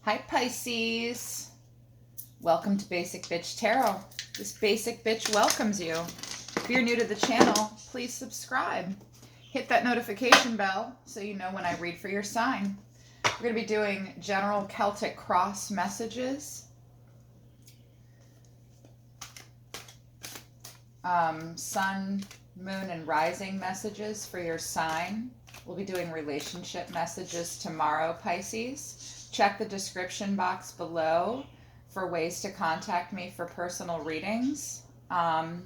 Hi Pisces, welcome to Basic Bitch Tarot. This Basic Bitch welcomes you. If you're new to the channel, please subscribe. Hit that notification bell so you know when I read for your sign. We're going to be doing general Celtic cross messages, sun, moon, and rising messages for your sign. We'll be doing relationship messages tomorrow, Pisces. Check the description box below for ways to contact me for personal readings. And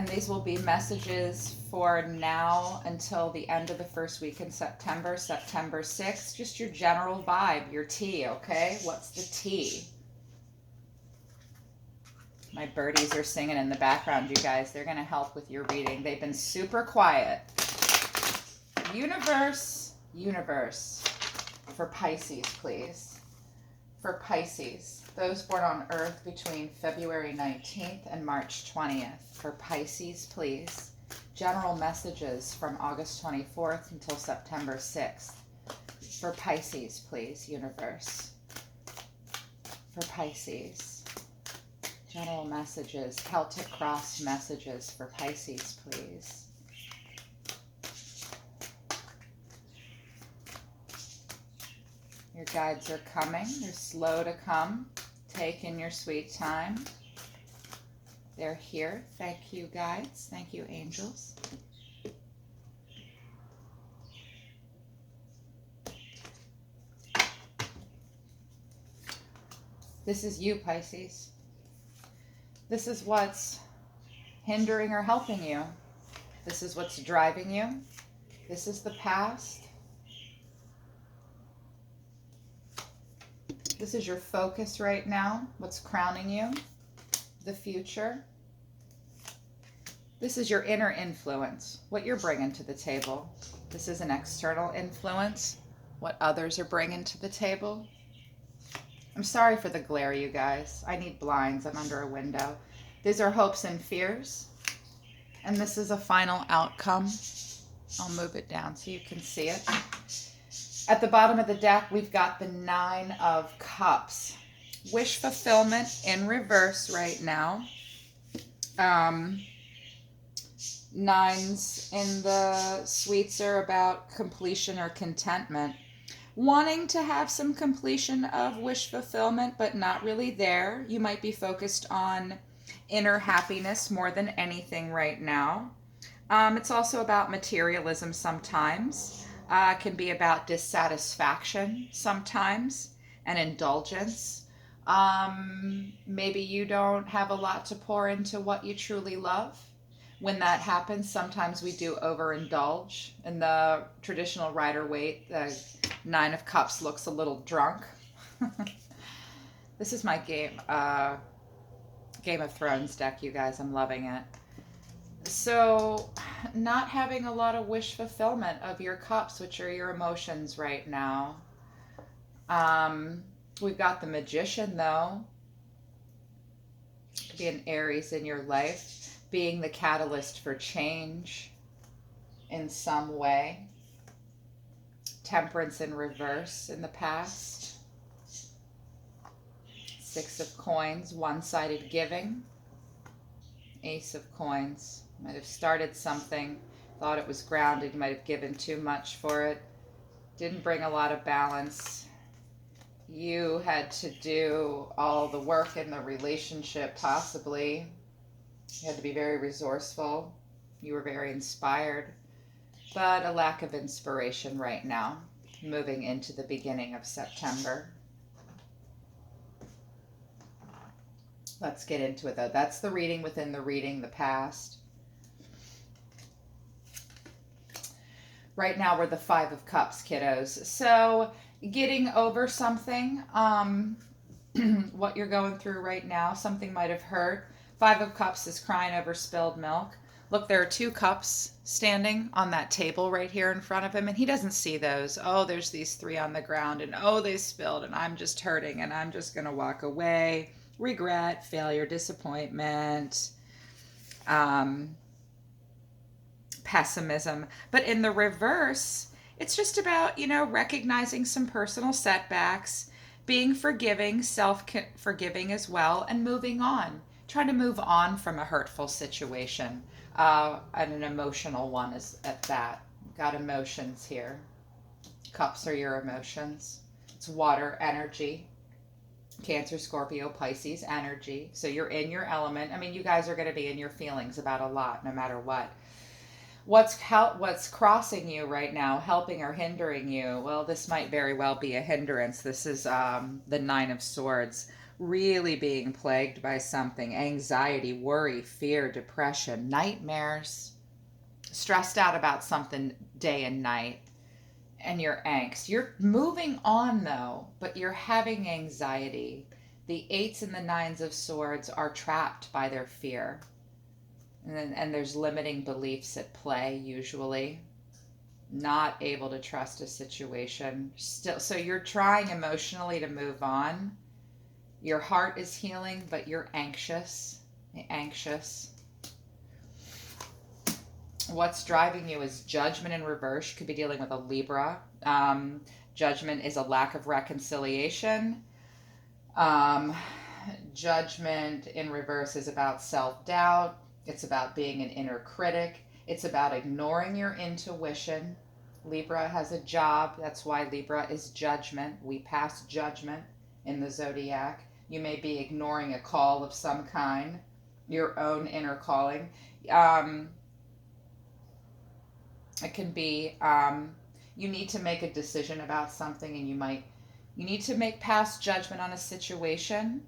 these will be messages for now until the end of the first week in September, September 6th. Just your general vibe, your tea, okay? What's the tea? My birdies are singing in the background, you guys. They're going to help with your reading. They've been super quiet. Universe, universe. For Pisces, please. For Pisces, those born on Earth between February 19th and March 20th. For Pisces, please. General messages from August 24th until September 6th. For Pisces, please, universe. For Pisces. General messages, Celtic cross messages for Pisces, please. Your guides are coming. They're slow to come. Take in your sweet time. They're here. Thank you, guides. Thank you, angels. This is you, Pisces. This is what's hindering or helping you. This is what's driving you. This is the past. This is your focus right now, what's crowning you, the future. This is your inner influence, what you're bringing to the table. This is an external influence, what others are bringing to the table. I'm sorry for the glare, you guys. I need blinds. I'm under a window. These are hopes and fears, and this is a final outcome. I'll move it down so you can see it. At the bottom of the deck, we've got the Nine of Cups. Wish fulfillment in reverse right now. Nines in the suites are about completion or contentment. Wanting to have some completion of wish fulfillment, but not really there. You might be focused on inner happiness more than anything right now. It's also about materialism sometimes. Can be about dissatisfaction sometimes and indulgence. Maybe you don't have a lot to pour into what you truly love. When that happens, sometimes we do overindulge. In the traditional Rider-Waite, the Nine of Cups looks a little drunk. This is my Game of Thrones deck, you guys. I'm loving it. So, not having a lot of wish fulfillment of your cups, which are your emotions right now. We've got the Magician, though. Could be an Aries in your life, being the catalyst for change in some way. Temperance in reverse in the past. Six of Coins, one-sided giving. Ace of Coins. Might have started something, thought it was grounded, you might have given too much for it, didn't bring a lot of balance. You had to do all the work in the relationship, possibly. You had to be very resourceful. You were very inspired, but a lack of inspiration right now, moving into the beginning of September. Let's get into it, though. That's the reading within the reading, the past. Right now, we're the Five of Cups, kiddos. So, getting over something, what you're going through right now, something might have hurt. Five of Cups is crying over spilled milk. Look, there are two cups standing on that table right here in front of him, and he doesn't see those. Oh, there's these three on the ground, and oh, they spilled, and I'm just hurting, and I'm just going to walk away. Regret, failure, disappointment, pessimism. But in the reverse, It's just about, recognizing some personal setbacks, being forgiving, self forgiving as well, and moving on. Trying to move on from a hurtful situation, and an emotional one is at that. Got emotions here. Cups are your emotions. It's water energy. Cancer, Scorpio, Pisces energy. So you're in your element. I mean, you guys are going to be in your feelings about a lot, no matter what. What's crossing you right now, helping or hindering you? Well, this might very well be a hindrance. This is the Nine of Swords. Really being plagued by something: anxiety, worry, fear, depression, nightmares, stressed out about something day and night, and your angst. You're moving on though, but you're having anxiety. The eights and the nines of swords are trapped by their fear. And there's limiting beliefs at play, usually. Not able to trust a situation. Still, so you're trying emotionally to move on. Your heart is healing, but you're anxious. Anxious. What's driving you is judgment in reverse. You could be dealing with a Libra. Judgment is a lack of reconciliation. Judgment in reverse is about self-doubt. It's about being an inner critic. It's about ignoring your intuition. Libra has a job. That's why Libra is judgment. We pass judgment in the zodiac. You may be ignoring a call of some kind, your own inner calling. It can be you need to make a decision about something, and you need to make past judgment on a situation,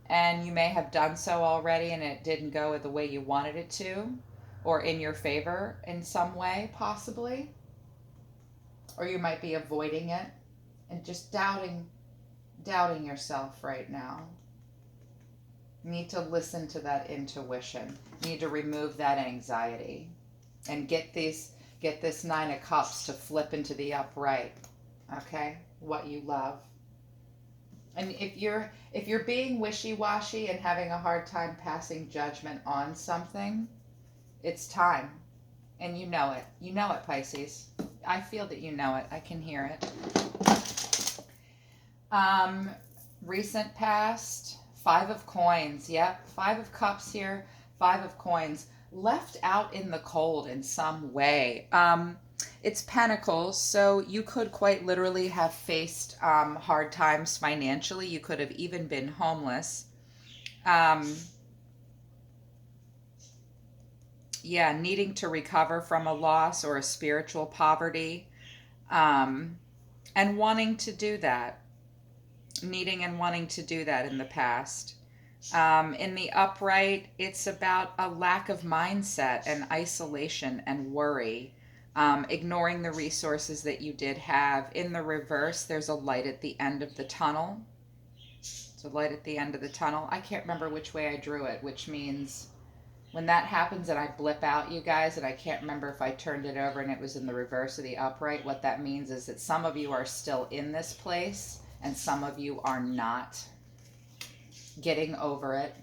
and you may have done so already and it didn't go the way you wanted it to, or in your favor in some way, possibly. Or you might be avoiding it and just doubting yourself right now. You need to listen to that intuition. You need to remove that anxiety and get this Nine of Cups to flip into the upright. Okay? What you love. And if you're being wishy-washy and having a hard time passing judgment on something, it's time. And you know it. You know it, Pisces. I feel that you know it. I can hear it. Recent past, Five of Coins. Yep, Five of Cups here, Five of Coins. Left out in the cold in some way. It's Pentacles, so you could quite literally have faced hard times financially. You could have even been homeless. Needing to recover from a loss or a spiritual poverty, and wanting to do that. Needing and wanting to do that in the past. In the upright, it's about a lack of mindset and isolation and worry. Ignoring the resources that you did have. In the reverse, there's a light at the end of the tunnel. It's a light at the end of the tunnel. I can't remember which way I drew it, which means when that happens and I blip out, you guys, and I can't remember if I turned it over and it was in the reverse of the upright, what that means is that some of you are still in this place and some of you are not getting over it.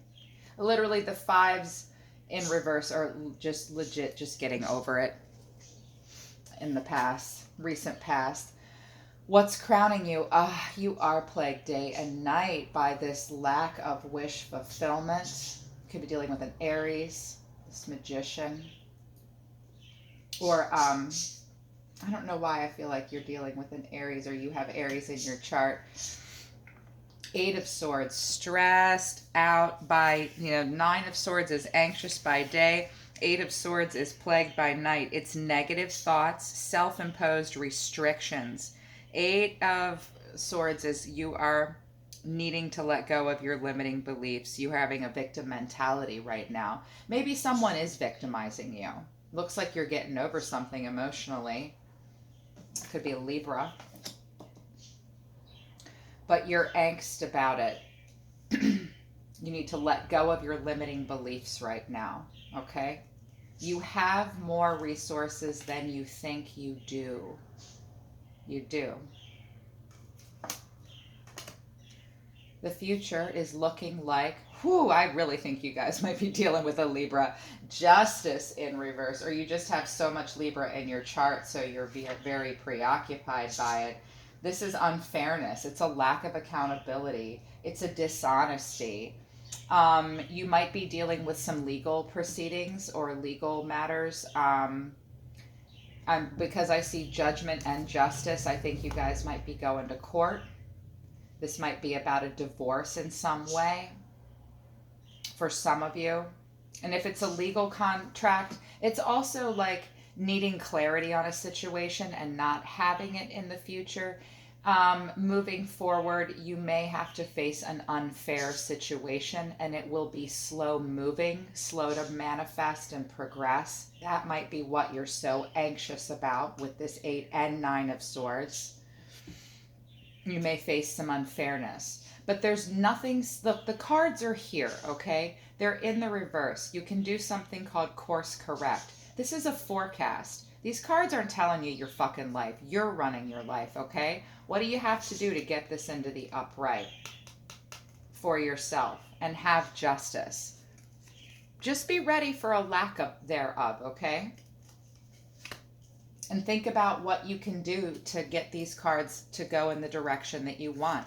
Literally, the fives in reverse are just legit just getting over it. In the past, recent past. What's crowning you? You are plagued day and night by this lack of wish fulfillment. Could be dealing with an Aries, this Magician. Or, I don't know why I feel like you're dealing with an Aries or you have Aries in your chart. Eight of Swords, stressed out by, Nine of Swords is anxious by day. Eight of Swords is plagued by night. It's negative thoughts, self-imposed restrictions. Eight of Swords is you are needing to let go of your limiting beliefs. You're having a victim mentality right now. Maybe someone is victimizing you. Looks like you're getting over something emotionally. Could be a Libra. But you're angst about it. You need to let go of your limiting beliefs right now, okay? You have more resources than you think you do. You do. The future is looking like, whew, I really think you guys might be dealing with a Libra. Justice in reverse, or you just have so much Libra in your chart, so you're very preoccupied by it. This is unfairness. It's a lack of accountability. It's a dishonesty. You might be dealing with some legal proceedings or legal matters. Because I see judgment and justice, I think you guys might be going to court. This might be about a divorce in some way for some of you. And if it's a legal contract, it's also like needing clarity on a situation and not having it in the future. Moving forward, you may have to face an unfair situation, and it will be slow moving, slow to manifest and progress. That might be what you're so anxious about with this 8 and 9 of Swords. You may face some unfairness, but there's nothing. Look, the cards are here, okay? They're in the reverse. You can do something called course correct. This is a forecast. These cards aren't telling you your fucking life. You're running your life, okay? What do you have to do to get this into the upright for yourself and have justice? Just be ready for a lack of thereof, okay? And think about what you can do to get these cards to go in the direction that you want.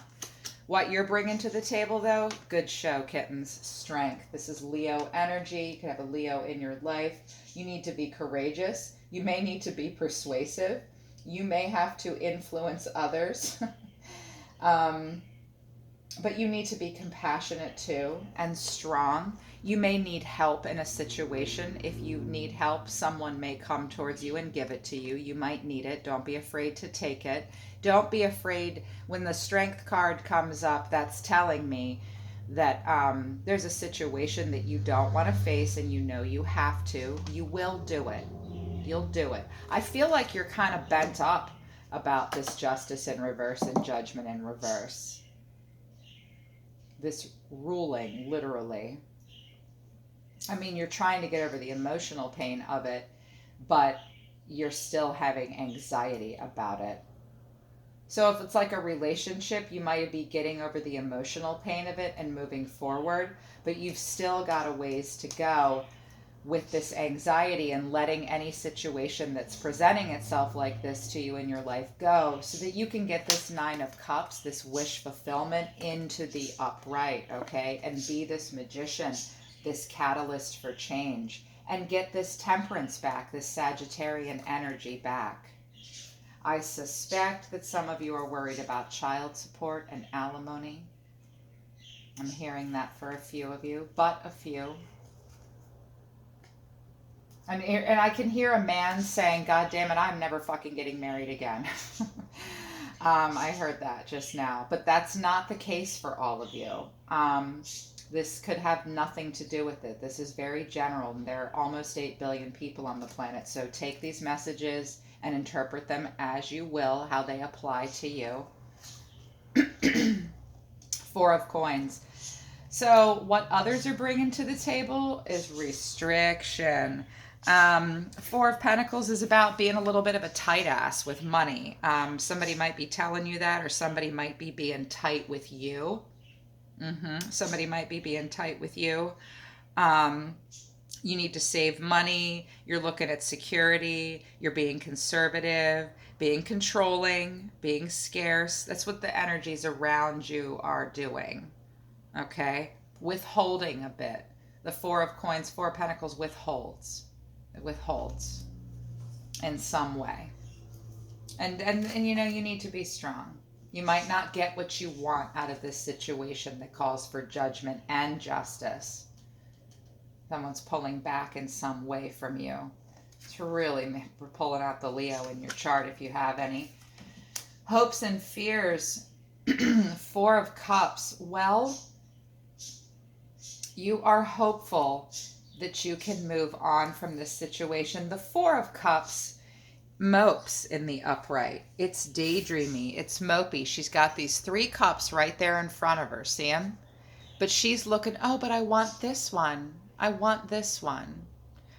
What you're bringing to the table, though, good show, kittens. Strength. This is Leo energy. You could have a Leo in your life. You need to be courageous. You may need to be persuasive. You may have to influence others. But you need to be compassionate too and strong. You may need help in a situation. If you need help, someone may come towards you and give it to you. You might need it. Don't be afraid to take it. Don't be afraid when the strength card comes up. That's telling me that there's a situation that you don't want to face and you know you have to. You will do it. You'll do it. I feel like you're kind of bent up about this justice in reverse and judgment in reverse. This ruling, literally. I mean, you're trying to get over the emotional pain of it, but you're still having anxiety about it. So if it's like a relationship, you might be getting over the emotional pain of it and moving forward, but you've still got a ways to go with this anxiety and letting any situation that's presenting itself like this to you in your life go so that you can get this 9 of Cups, this wish fulfillment into the upright, okay? And be this magician, this catalyst for change, and get this temperance back, this Sagittarian energy back. I suspect that some of you are worried about child support and alimony. I'm hearing that for a few of you, but a few. And I can hear a man saying, God damn it, I'm never fucking getting married again. I heard that just now. But that's not the case for all of you. This could have nothing to do with it. This is very general. And there are almost 8 billion people on the planet. So take these messages and interpret them as you will, how they apply to you. 4 of Coins. So what others are bringing to the table is restriction. 4 of Pentacles is about being a little bit of a tight ass with money. Somebody might be telling you that, or somebody might be being tight with you. Somebody might be being tight with you. You need to save money. You're looking at security. You're being conservative, being controlling, being scarce. That's what the energies around you are doing. Okay? Withholding a bit. The 4 of Coins, 4 of Pentacles withholds. It withholds in some way. And you know, you need to be strong. You might not get what you want out of this situation that calls for judgment and justice. Someone's pulling back in some way from you. It's really pulling out the Leo in your chart if you have any. Hopes and fears. 4 of Cups. Well, you are hopeful that you can move on from this situation. The 4 of Cups mopes in the upright. It's daydreamy. It's mopey. She's got these 3 cups right there in front of her. See them? But she's looking, oh, but I want this one. I want this one.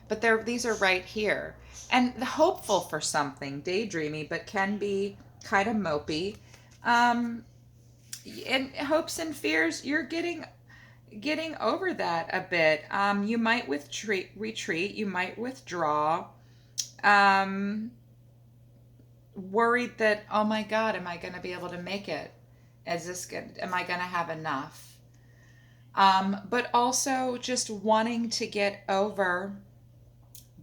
But these are right here. And hopeful for something, daydreamy, but can be kind of mopey. in hopes and fears, you're getting over that a bit. You might retreat, you might withdraw. Um, Worried that, oh my God, am I going to be able to make it? Is this good? Am I going to have enough? But also just wanting to get over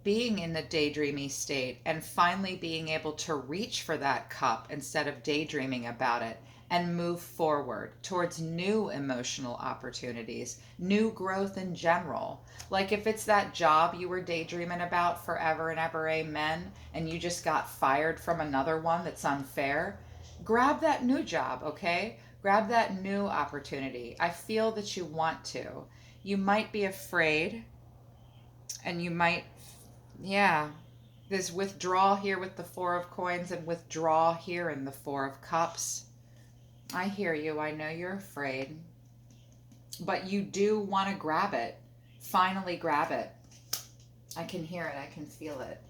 being in the daydreamy state and finally being able to reach for that cup instead of daydreaming about it and move forward towards new emotional opportunities, new growth in general. Like if it's that job you were daydreaming about forever and ever, amen, and you just got fired from another one that's unfair, grab that new job, okay? Grab that new opportunity. I feel that you want to. You might be afraid and you might, yeah, there's withdrawal here with the Four of Coins and withdraw here in the Four of Cups. I hear you. I know you're afraid. But you do want to grab it. Finally grab it. I can hear it. I can feel it.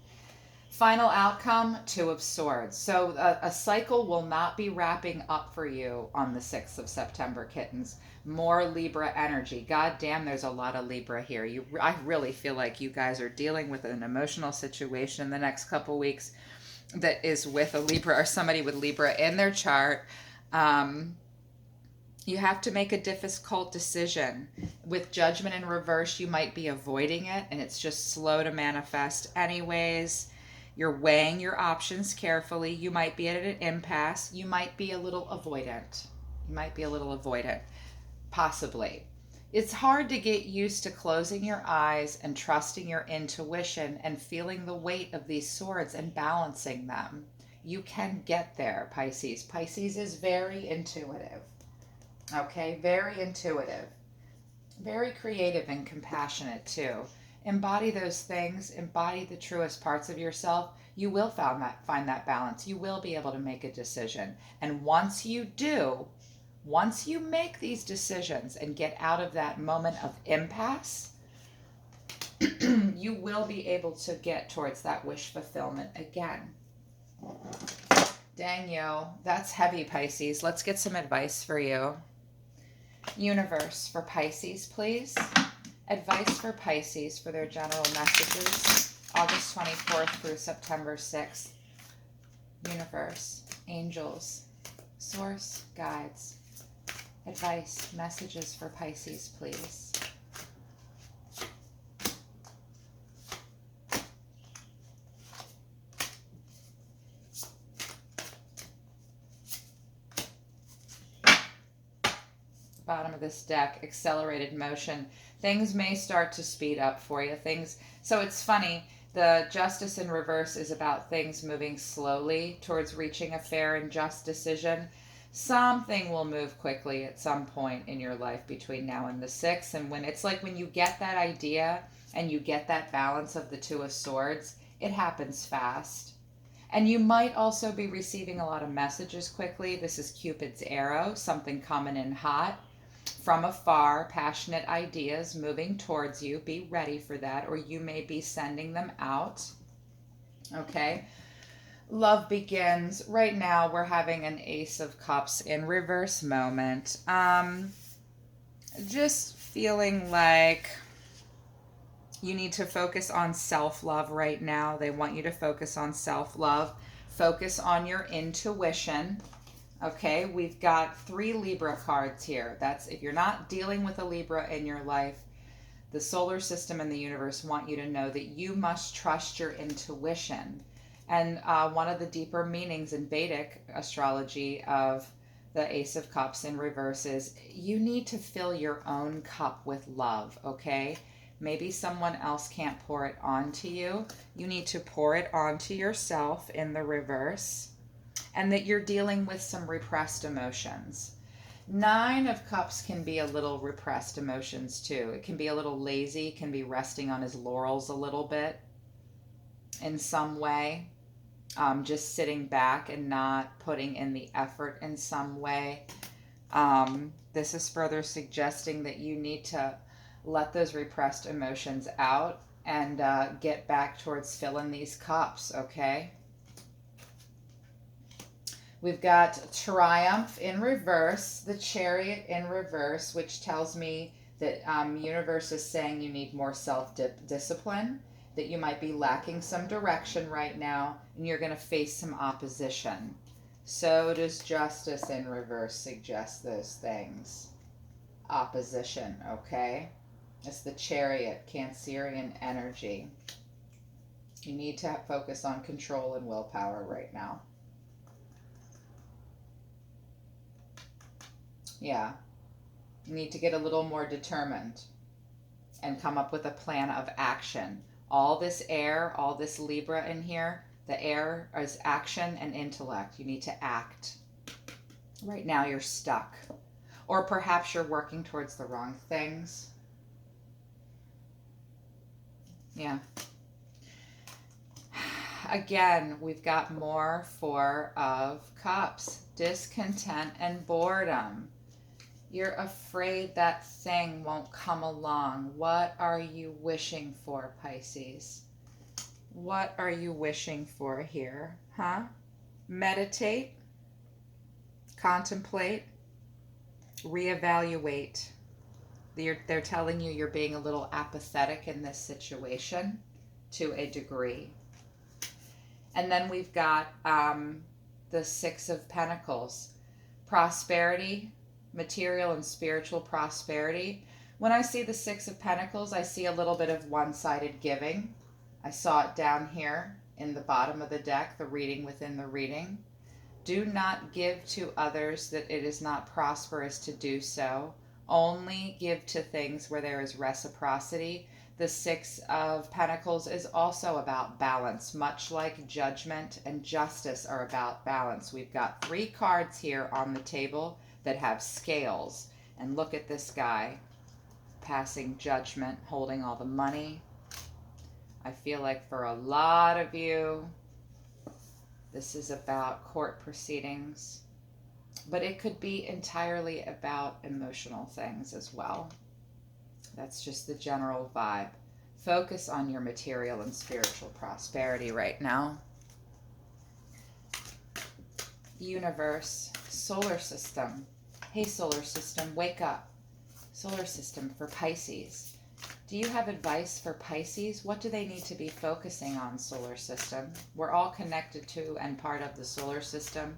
Final outcome, Two of Swords. So a cycle will not be wrapping up for you on the 6th of September, kittens. More Libra energy. God damn, there's a lot of Libra here. I really feel like you guys are dealing with an emotional situation in the next couple weeks that is with a Libra or somebody with Libra in their chart. You have to make a difficult decision. With Judgment in reverse, you might be avoiding it and it's just slow to manifest anyways. You're weighing your options carefully. You might be at an impasse. You might be a little avoidant. Possibly. It's hard to get used to closing your eyes and trusting your intuition and feeling the weight of these swords and balancing them. You can get there, Pisces. Pisces is very intuitive. Okay, very intuitive, very creative and compassionate too. Embody those things, embody the truest parts of yourself. You will find that balance. You will be able to make a decision. And once you do, once you make these decisions and get out of that moment of impasse, you will be able to get towards that wish fulfillment again. Dang yo, that's heavy, Pisces. Let's get some advice for you. Universe for Pisces, please. Advice for Pisces for their general messages, August 24th through September 6th. Universe, angels, source, guides, advice, messages for Pisces, please. Bottom of this deck, accelerated motion. Things may start to speed up for you. So it's funny, the Justice in reverse is about things moving slowly towards reaching a fair and just decision. Something will move quickly at some point in your life between now and the 6th. And when it's like when you get that idea and you get that balance of the Two of Swords, it happens fast. And you might also be receiving a lot of messages quickly. This is Cupid's arrow, something coming in hot. From afar, passionate ideas moving towards you. Be ready for that, or you may be sending them out. Okay. Love begins. Right now, we're having an Ace of Cups in reverse moment. Just feeling like you need to focus on self-love right now. They want you to focus on self-love. Focus on your intuition. Okay, we've got 3 Libra cards here. That's if you're not dealing with a Libra in your life, the solar system and the universe want you to know that you must trust your intuition. And one of the deeper meanings in Vedic astrology of the Ace of Cups in reverse is you need to fill your own cup with love, okay? Maybe someone else can't pour it onto you. You need to pour it onto yourself in the reverse. And that you're dealing with some repressed emotions. 9 of Cups can be a little repressed emotions too. It can be a little lazy, can be resting on his laurels a little bit in some way. Just sitting back and not putting in the effort in some way. This is further suggesting that you need to let those repressed emotions out and get back towards filling these cups, okay? We've got Triumph in reverse, the Chariot in reverse, which tells me that universe is saying you need more self-discipline, that you might be lacking some direction right now, and you're going to face some opposition. So does Justice in reverse suggest those things? Opposition, okay? It's the Chariot, Cancerian energy. You need to focus on control and willpower right now. Yeah. You need to get a little more determined and come up with a plan of action. All this air, all this Libra in here, the air is action and intellect. You need to act. Right now you're stuck. Or perhaps you're working towards the wrong things. Yeah. Again, we've got more Four of Cups, discontent and boredom. You're afraid that thing won't come along. What are you wishing for, Pisces? What are you wishing for here? Huh? Meditate, contemplate, reevaluate. They're telling you you're being a little apathetic in this situation to a degree. And then we've got the Six of Pentacles. Prosperity, material and spiritual prosperity. When I see the Six of Pentacles, I see a little bit of one-sided giving. I saw it down here in the bottom of the deck, the reading within the reading. Do not give to others that it is not prosperous to do so. Only give to things where there is reciprocity. The Six of Pentacles is also about balance, much like Judgment and Justice are about balance. We've got 3 cards here on the table that have scales. And look at this guy passing Judgment, holding all the money. I feel like for a lot of you, this is about court proceedings, but it could be entirely about emotional things as well. That's just the general vibe. Focus on your material and spiritual prosperity right now. Universe, solar system. Hey, solar system, wake up. Solar system for Pisces. Do you have advice for Pisces? What do they need to be focusing on, solar system? We're all connected to and part of the solar system.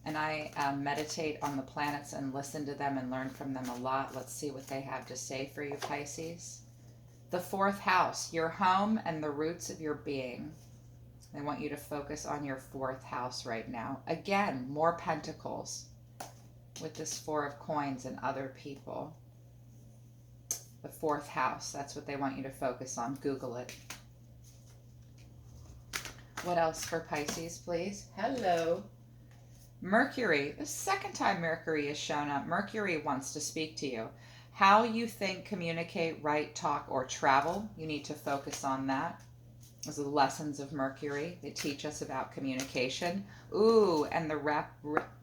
And I meditate on the planets and listen to them and learn from them a lot. Let's see what they have to say for you, Pisces. The 4th house, your home and the roots of your being. They want you to focus on your 4th house right now. Again, more pentacles with this 4 of coins and other people. The 4th house, that's what they want you to focus on. Google it. What else for Pisces, please? Hello. Mercury, the second time Mercury has shown up. Mercury wants to speak to you. How you think, communicate, write, talk, or travel, you need to focus on that. Those are the lessons of Mercury. They teach us about communication. Ooh, and the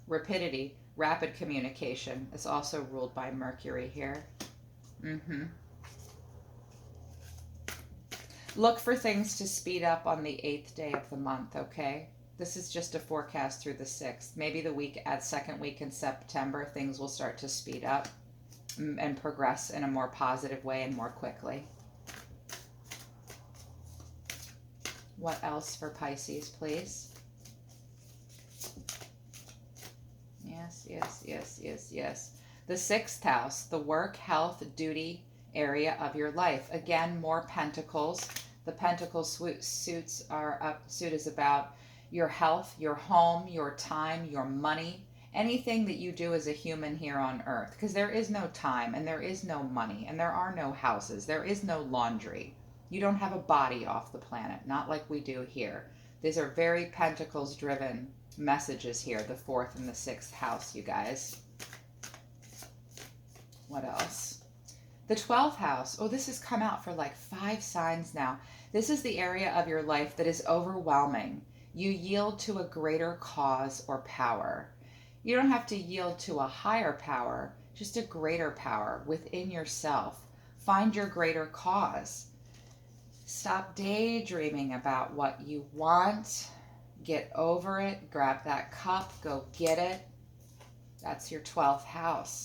rapidity, rapid communication is also ruled by Mercury here. Look for things to speed up on the 8th day of the month, okay? This is just a forecast through the 6th. Maybe the week at second week in September, things will start to speed up and progress in a more positive way and more quickly. What else for Pisces, please? Yes, yes, yes, yes, yes. The 6th house, the work, health, duty area of your life. Again, more pentacles. The pentacle suit is about your health, your home, your time, your money, anything that you do as a human here on earth. Because there is no time and there is no money and there are no houses. There is no laundry. You don't have a body off the planet, not like we do here. These are very pentacles driven messages here, the 4th and the 6th house, you guys. What else? The 12th house. Oh, this has come out for like 5 signs now. This is the area of your life that is overwhelming. You yield to a greater cause or power. You don't have to yield to a higher power, just a greater power within yourself. Find your greater cause. Stop daydreaming about what you want. Get over it. Grab that cup. Go get it. That's your 12th house.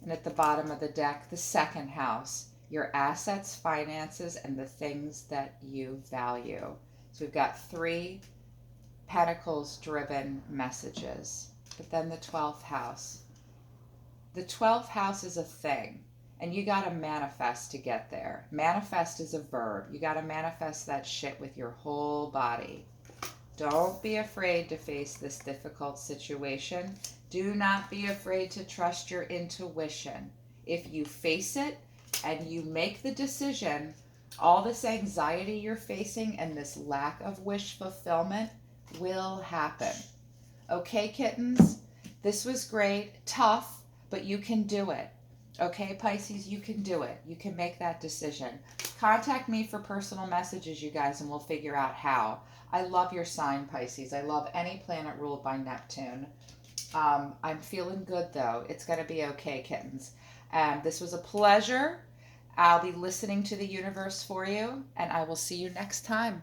And at the bottom of the deck, the 2nd house, your assets, finances, and the things that you value. So we've got 3 Pentacles driven messages. But then the 12th house. The 12th house is a thing, and you got to manifest to get there. Manifest is a verb. You got to manifest that shit with your whole body. Don't be afraid to face this difficult situation. Do not be afraid to trust your intuition. If you face it and you make the decision, all this anxiety you're facing and this lack of wish fulfillment will happen. Okay, kittens? This was great. Tough, but you can do it. Okay, Pisces, you can do it. You can make that decision. Contact me for personal messages, you guys, and we'll figure out how. I love your sign, Pisces. I love any planet ruled by Neptune. I'm feeling good, though. It's going to be okay, kittens. This was a pleasure. I'll be listening to the universe for you, and I will see you next time.